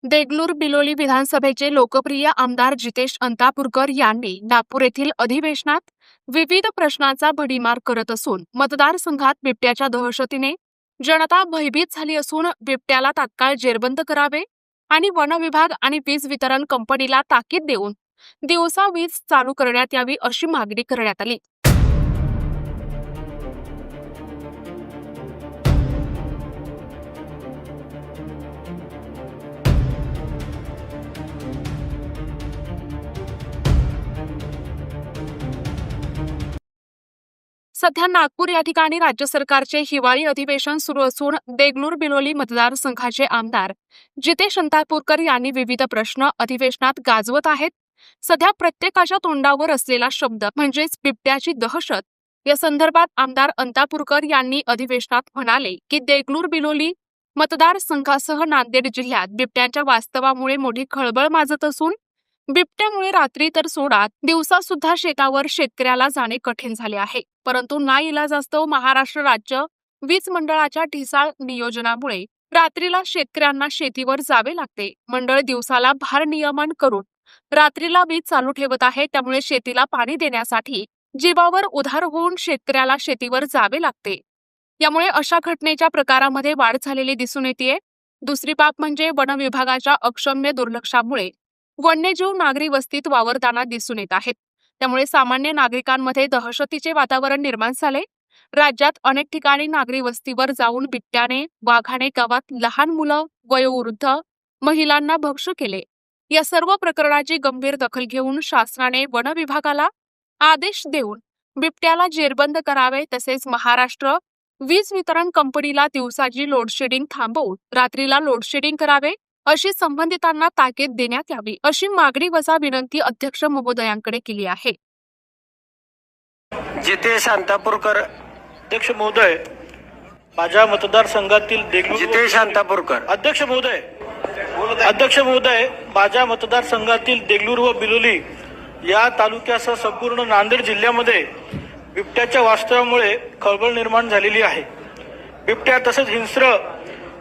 देगलूर बिलोली विधानसभेचे लोकप्रिय आमदार जितेश अंतापूरकर यांनी नागपूर येथील अधिवेशनात विविध प्रश्नांचा भडीमार करत असून मतदारसंघात बिबट्याच्या दहशतीने जनता भयभीत झाली असून बिबट्याला तात्काळ जेरबंद करावे आणि वन विभाग आणि वीज वितरण कंपनीला ताकीद देऊन दिवसा वीज चालू करण्यात यावी अशी मागणी करण्यात आली। सध्या नागपूर या ठिकाणी राज्य सरकारचे हिवाळी अधिवेशन सुरू असून देगलूर बिलोली मतदारसंघाचे आमदार जितेश अंतापूरकर यांनी विविध प्रश्न अधिवेशनात गाजवत आहेत। सध्या प्रत्येकाच्या तोंडावर असलेला शब्द म्हणजेच बिबट्याची दहशत। या संदर्भात आमदार अंतापूरकर यांनी अधिवेशनात म्हणाले की देगलूर बिलोली मतदारसंघासह नांदेड जिल्ह्यात बिबट्यांच्या वास्तवामुळे मोठी खळबळ माजत असून बिबट्यामुळे रात्री तर सोडा दिवसा सुद्धा शेतावर शेतकऱ्याला जाणे कठीण झाले आहे। परंतु नाईलाजास्तव महाराष्ट्र राज्य वीज मंडळाच्या ढिसाळ नियोजनामुळे रात्रीला शेतकऱ्यांना शेतीवर जावे लागते। मंडळ दिवसाला भारनियमन करून रात्रीला वीज चालू ठेवत आहे, त्यामुळे शेतीला पाणी देण्यासाठी जीवावर उधार होऊन शेतकऱ्याला शेतीवर जावे लागते। यामुळे अशा घटनेच्या प्रकारामध्ये वाढ झालेली दिसून येते। दुसरी बाब म्हणजे वन विभागाच्या अक्षम्य दुर्लक्षामुळे वन्यजीव नागरी वस्तीत वावरताना दिसून येत आहेत। त्यामुळे सामान्य नागरिकांमध्ये दहशतीचे वातावरण निर्माण झाले। राज्यात अनेक ठिकाणी नागरी वस्तीवर जाऊन बिबट्याने वाघाने गावात लहान मुलं, वयोवृद्ध, महिलांना भक्ष्य केले। या सर्व प्रकरणाची गंभीर दखल घेऊन शासनाने वन विभागाला आदेश देऊन बिबट्याला जेरबंद करावे, तसेच महाराष्ट्र वीज वितरण कंपनीला दिवसाची लोडशेडिंग थांबवून रात्रीला लोडशेडिंग करावे अशी संबंधितांना ताकीद देण्यात यावी अशी मागणी वजा विनंती अध्यक्ष महोदयांकडे केली आहे। जितेश अंतापूरकर अध्यक्ष महोदय, माझ्या मतदारसंघातील देगलूर जितेश अंतापूरकर अध्यक्ष महोदय, माझ्या मतदारसंघातील देगलूर व बिलोली या तालुक्यासह संपूर्ण नांदेड जिल्ह्यामध्ये बिबट्याच्या वास्तव्यामुळे खळबळ निर्माण झालेली आहे। बिबट्या तसेच हिंस्र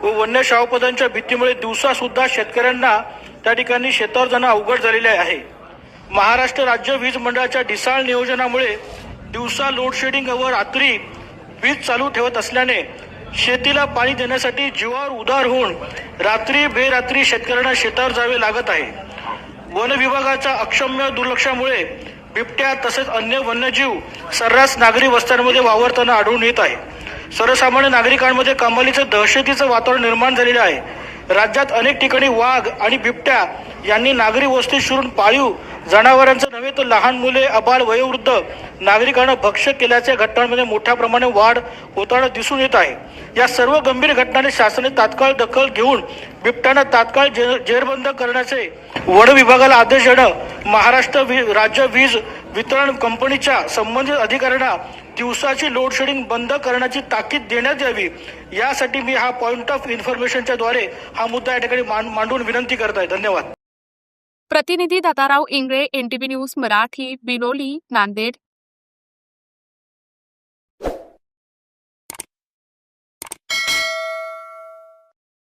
व वन्य शावपदांच्या भीतीमुळे दिवसा सुद्धा शेतकऱ्यांना त्या ठिकाणी शेतावर जाणं अवघड झालेले आहे। महाराष्ट्र राज्य वीज मंडळाच्या ढिसाळ नियोजनामुळे दिवसा लोडशेडिंग व रात्री वीज चालू ठेवत असल्याने शेतीला पाणी देण्यासाठी जीवावर उधार होऊन रात्री बेरात्री शेतकऱ्यांना शेतावर जावे लागत आहे। वन विभागाच्या अक्षम्य दुर्लक्षामुळे बिबट्या तसेच अन्य वन्यजीव सर्रास नागरी वस्त्यांमध्ये वावरताना आढळून येत आहे। सर्वसामान्य नागरिकांमध्ये कमालीचं दहशतीचं वातावरण निर्माण झालेले आहे। राज्यात अनेक ठिकाणी वाघ आणि बिबट्या यांनी नागरी वस्ती शिरून पाळीव जनावरांचं नव्हे तर लहान मुले, अबाल, वयोवृद्ध नागरिकांना भक्ष्य केल्याच्या घटनांमध्ये मोठ्या प्रमाणे वाढ होताना दिसून येत आहे। या सर्व गंभीर घटनांनी शासनाने तात्काळ दखल घेऊन बिबट्यांना तात्काळ जेरबंद करण्याचे वन विभागाला आदेश देणं, महाराष्ट्र राज्य वीज वितरण कंपनीच्या संबंधित अधिकाऱ्यांना दिवसाची लोडशेडिंग बंद करण्याची ताकीद देण्यात यावी, यासाठी मी हा पॉइंट ऑफ इन्फॉर्मेशनच्या द्वारे हा मुद्दा या ठिकाणी मांडून विनंती करत आहे। धन्यवाद। प्रतिनिधी दाताराव इंगळे, NTV न्यूज मराठी, बिलोली, नांदेड।